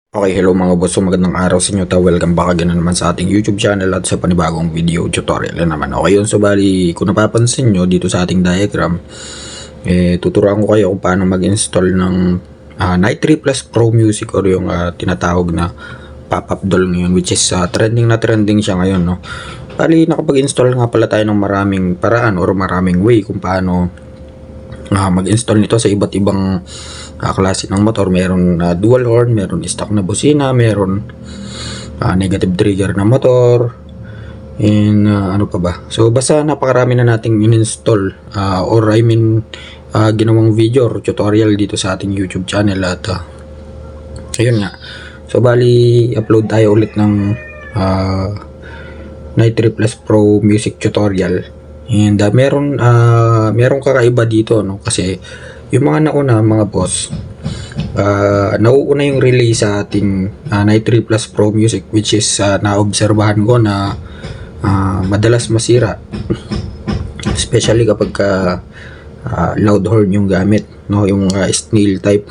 Okay, hello mga boss. So, magandang araw sa inyo. Welcome back again na naman sa ating YouTube channel at sa panibagong video tutorial na naman. Okay yun, so bali, kung napapansin nyo dito sa ating diagram, tuturuan ko kayo kung paano mag-install ng Night 3 Plus Pro Music or yung tinatawag na pop-up doll ngayon, which is trending na trending siya ngayon. No? Bali, nakapag-install nga pala tayo ng maraming paraan or maraming way kung paano mag-install nito sa iba't ibang klase ng motor. Meron dual horn, meron stock na busina, meron negative trigger na motor, and ano pa ba. So basta napakarami na nating in-install ginawang video or tutorial dito sa ating YouTube channel. At ayun nga, so bali upload tayo ulit ng Night 3 Plus Pro Music tutorial. And meron kakaiba dito, no? Kasi yung mga nauna, mga boss, nauuna yung relay sa ating Night 3 Plus Pro Music, which is naobserbahan ko na madalas masira, especially kapag loud horn yung gamit, no? Yung snail type.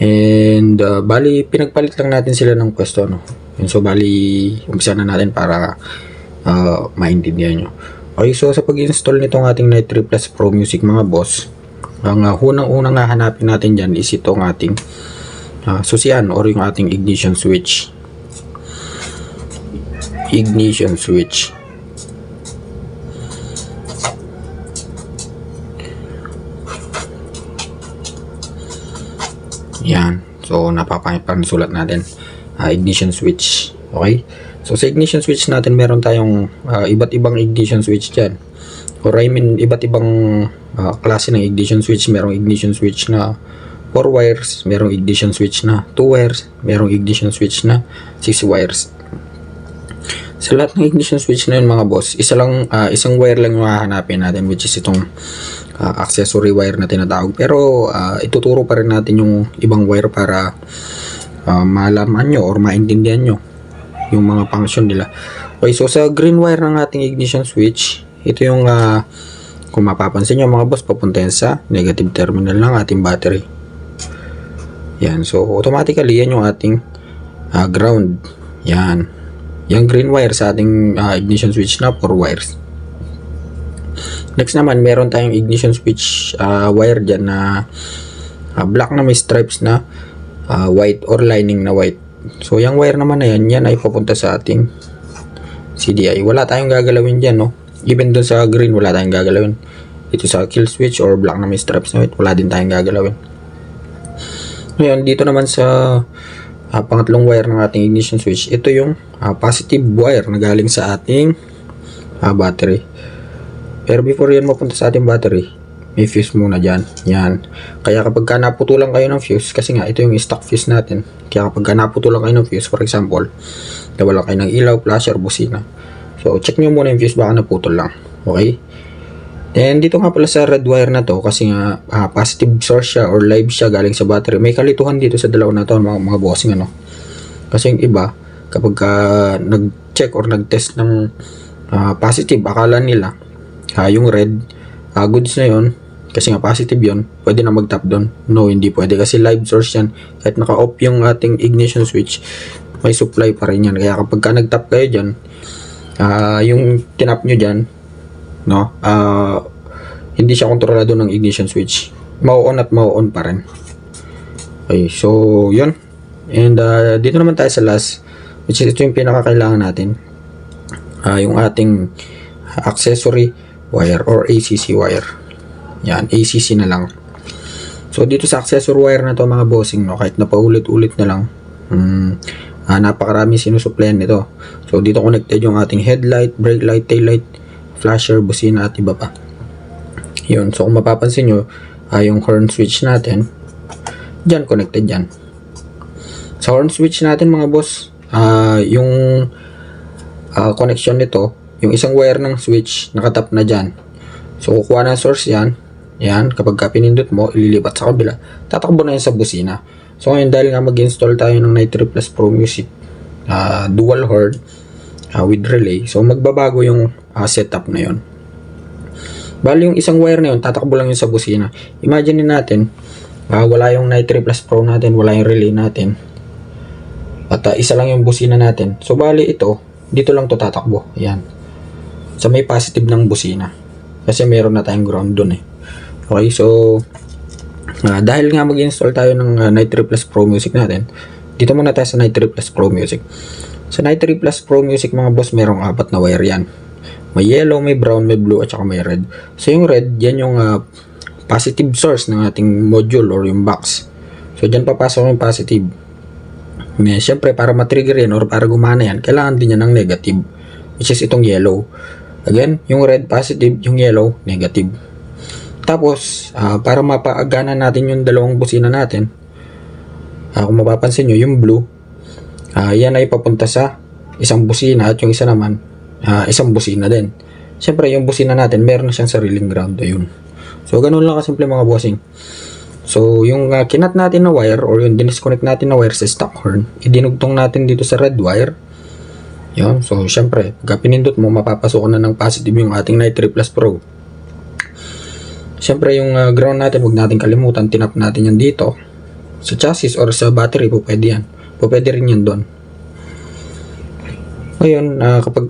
And bali pinagpalit lang natin sila ng pwesto, no? And so bali umpisa na natin para maintindihan nyo. Okay, so sa pag-install nitong ating Night 3 Plus Pro Music, mga boss, ang unang nga hanapin natin dyan is itong ating susian or yung ating ignition switch. Ignition switch. Yan. So napapansulat natin. Ignition switch. Okay? So sa ignition switch natin, meron tayong iba't ibang ignition switch dyan. Or I mean, iba't ibang klase ng ignition switch. Merong ignition switch na 4 wires, merong ignition switch na 2 wires, merong ignition switch na 6 wires. Sa lahat ng ignition switch na yun, mga boss, isang wire lang yung hahanapin natin, which is itong accessory wire na tinatawag. Pero ituturo pa rin natin yung ibang wire para malaman nyo or maintindihan nyo yung mga function nila. Okay, so sa green wire ng ating ignition switch, ito yung kung mapapansin nyo, mga boss, papunta yan sa negative terminal ng ating battery. Yan, so automatically yan yung ating ground. Yan, yung green wire sa ating ignition switch na 4 wires. Next naman, meron tayong ignition switch wire dyan na black na may stripes na white or lining na white. So yung wire naman na yan ay papunta sa ating CDI. Wala tayong gagalawin dyan, no? Even dun sa green, wala tayong gagalawin. Ito sa kill switch or black na may stripes na white, wala din tayong gagalawin. Ngayon, dito naman sa pangatlong wire ng ating ignition switch, ito yung positive wire na galing sa ating battery. Pero before yan mapunta sa ating battery, may fuse muna dyan. Yan. Kaya kapag naputulan kayo ng fuse, kasi nga ito yung stock fuse natin. Kaya kapag naputulan kayo ng fuse, for example, nawala kayo ng ilaw, flasher, busina. So, check nyo muna yung fuse, baka naputol lang. Okay? And dito nga pala sa red wire na to, kasi nga positive source siya or live siya galing sa battery. May kalituhan dito sa dalawa na to, mga bossing, ano. Kasi yung iba, kapag nag-check or nag-test ng positive, akala nila yung red, goods na yun, kasi nga positive yun, pwede na mag-tap doon. No, hindi pwede kasi live source yan. Kahit naka-off yung ating ignition switch, may supply pa rin yan. Kaya kapag nag-tap kayo dyan, yung tinap nyo dyan, no, hindi siya kontrolado ng ignition switch. Mau-on at mau-on pa rin. Okay, so yun. And dito naman tayo sa last, which is ito yung pinakakailangan natin. Yung ating accessory wire or ACC wire. Yan, ACC na lang. So dito sa accessory wire na to, mga bossing, no, kahit napaulit-ulit na lang, napakarami sinusuplayan nito. So dito connected yung ating headlight, brake light, tail light, flasher, busina at iba pa. Yun, so kung mapapansin nyo, yung horn switch natin, dyan connected dyan. Sa horn switch natin, mga boss, yung connection nito, yung isang wire ng switch nakatap na dyan. So kukuha na source yan. Yan, kapag pinindot mo, ililipat sa kabila, tatakbo na yan sa busina. So ngayon, dahil nga mag-install tayo ng Night 3 Plus Pro Music dual horn with relay, so magbabago yung setup na yon. Bali yung isang wire na yun, tatakbo lang yun sa busina. Imagine natin, wala yung Night 3 Plus Pro natin, wala yung relay natin. At isa lang yung busina natin. So bali ito, dito lang to tatakbo. Ayan. Sa may positive ng busina. Kasi meron na tayong ground dun eh. Okay, so dahil nga mag-install tayo ng Night 3 Plus Pro Music natin, dito muna tayo sa Night 3 Plus Pro Music. Sa Night 3 Plus Pro Music mga boss, merong 4 na wire yan. May yellow, may brown, may blue, at saka may red. So yung red, yan yung positive source ng ating module or yung box. So dyan papasok yung positive. Siyempre para matrigger yan or para gumana yan, kailangan din yan ng negative, which is itong yellow. Again, yung red positive, yung yellow negative. Tapos, para mapaagana natin yung dalawang busina natin, kung mapapansin nyo, yung blue, yan ay papunta sa isang busina at yung isa naman, isang busina din. Siyempre, yung busina natin, meron na siyang sariling ground. Ayun. So, ganun lang kasimple mga bossing. So, yung kinat natin na wire or yung disconnect natin na wire sa stock horn, idinugtong natin dito sa red wire. Yun. So, syempre, pagka pinindot mo, mapapasok na ng positive yung ating Night 3 Plus Pro. Syempre, yung ground natin, huwag natin kalimutan, tinap natin yan dito. Sa chassis or sa battery, po pwede yan. Po pwede rin yan doon. Ngayon, kapag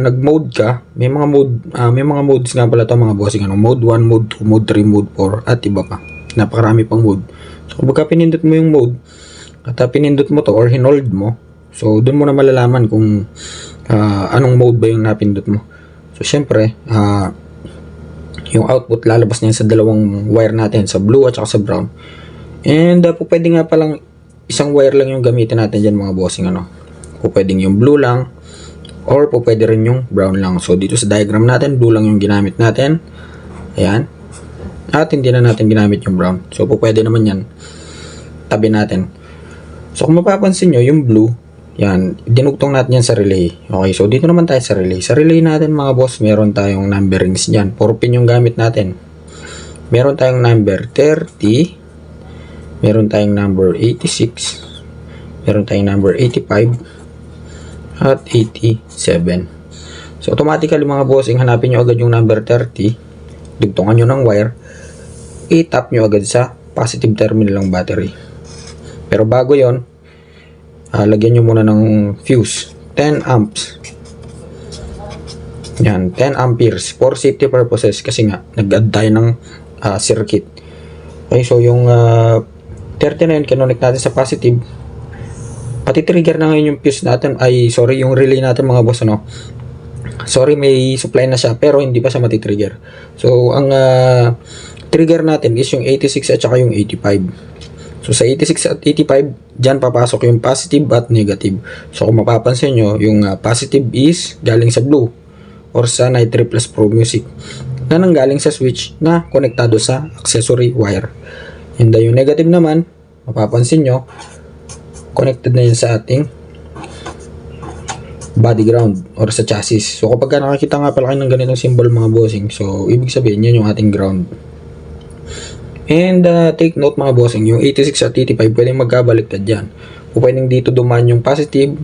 nag-mode ka, may mga modes nga pala ito mga bossing. Mode 1, mode 2, mode 3, mode 4, at iba pa. Napakarami pang mode. So, kapag pinindot mo yung mode, at pinindot mo to or hinold mo, so, doon mo na malalaman kung anong mode ba yung napindot mo. So, syempre, yung output lalabas niya sa dalawang wire natin, sa blue at saka sa brown. And, pwede nga palang isang wire lang yung gamitin natin dyan mga bossing. Pwedeng yung blue lang, or pwede rin yung brown lang. So, dito sa diagram natin, blue lang yung ginamit natin. Ayan. At hindi na natin ginamit yung brown. So, pwede naman yan. Tabi natin. So, kung mapapansin nyo, yung blue, yan, dinugtong natin yan sa relay. Okay, so dito naman tayo sa relay. Sa relay natin mga boss, meron tayong numberings dyan. 4 pin yung gamit natin. Meron tayong number 30. Meron tayong number 86. Meron tayong number 85. At 87. So, automatically mga bossing, hanapin nyo agad yung number 30. Dugtungan nyo ng wire. I-tap nyo agad sa positive terminal ng battery. Pero bago yon, lagyan nyo muna ng fuse. 10 amps. Yan, 10 amperes. For safety purposes, kasi nga, nag-add tayo ng circuit. Okay, so yung 30 na yun, kinonect natin sa positive. Pati trigger na ngayon yung fuse natin, yung relay natin mga boss, Sorry, may supply na siya, pero hindi pa siya matitrigger. So, ang trigger natin is yung 86 at saka yung 85. So, sa 86 at 85, dyan papasok yung positive at negative. So, kung mapapansin nyo, yung positive is galing sa blue or sa Night 3 Plus Pro Music na nanggaling sa switch na konektado sa accessory wire. And yung negative naman, mapapansin nyo, connected na yun sa ating body ground or sa chassis. So, kapag nakakita nga pala kayo ng ganitong symbol mga bossing, so, ibig sabihin yan yung ating ground. And take note mga bossing, yung 86 at 85 pwedeng magkabaliktad dyan. O pwedeng dito dumaan yung positive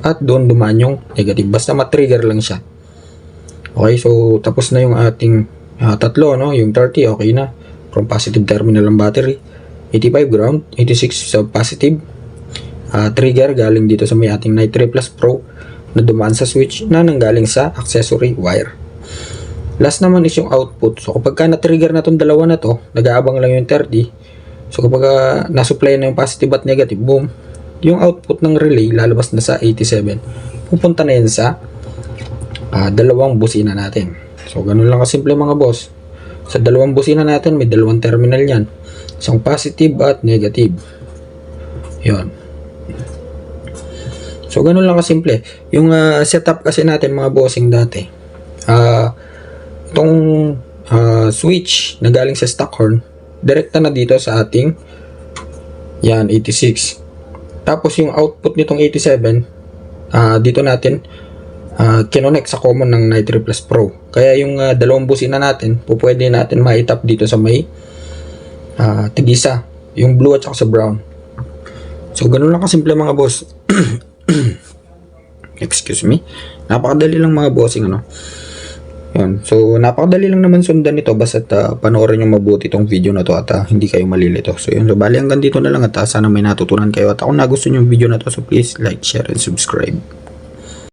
at doon dumaan yung negative. Basta matrigger lang siya. Okay, so tapos na yung ating tatlo, yung 30 okay na. From positive terminal ng battery. 85 ground, 86 sa positive. Trigger galing dito sa may ating Night 3 Plus Pro na dumaan sa switch na nanggaling sa accessory wire. Last naman is yung output. So, kapag na-trigger na itong dalawa na to, nag-aabang lang yung 30. So, kapag na-supply na yung positive at negative, boom, yung output ng relay lalabas na sa 87. Pupunta na yan sa dalawang busina natin. So, ganun lang kasimple mga boss. Sa dalawang busina natin, may dalawang terminal yan. Isang positive at negative. Yun. So, ganun lang kasimple. Yung setup kasi natin mga bossing dati, itong switch na galing sa stock horn, direkta na dito sa ating yan, 86. Tapos yung output nitong 87, dito natin kinonect sa common ng Night 3 Plus Pro. Kaya yung dalawang busina natin, pwede natin ma-tap dito sa may tigisa, yung blue at saka sa brown. So, ganun lang kasimple mga boss. Excuse me. Napakadali lang mga bossing, Yun. So, napakadali lang naman sundan ito basta't panoorin nyo mabuti itong video na to at hindi kayo malilito. So, yun. So, bali hanggang dito na lang at sana may natutunan kayo. At ako na gusto nyo yung video na to, so please like, share, and subscribe.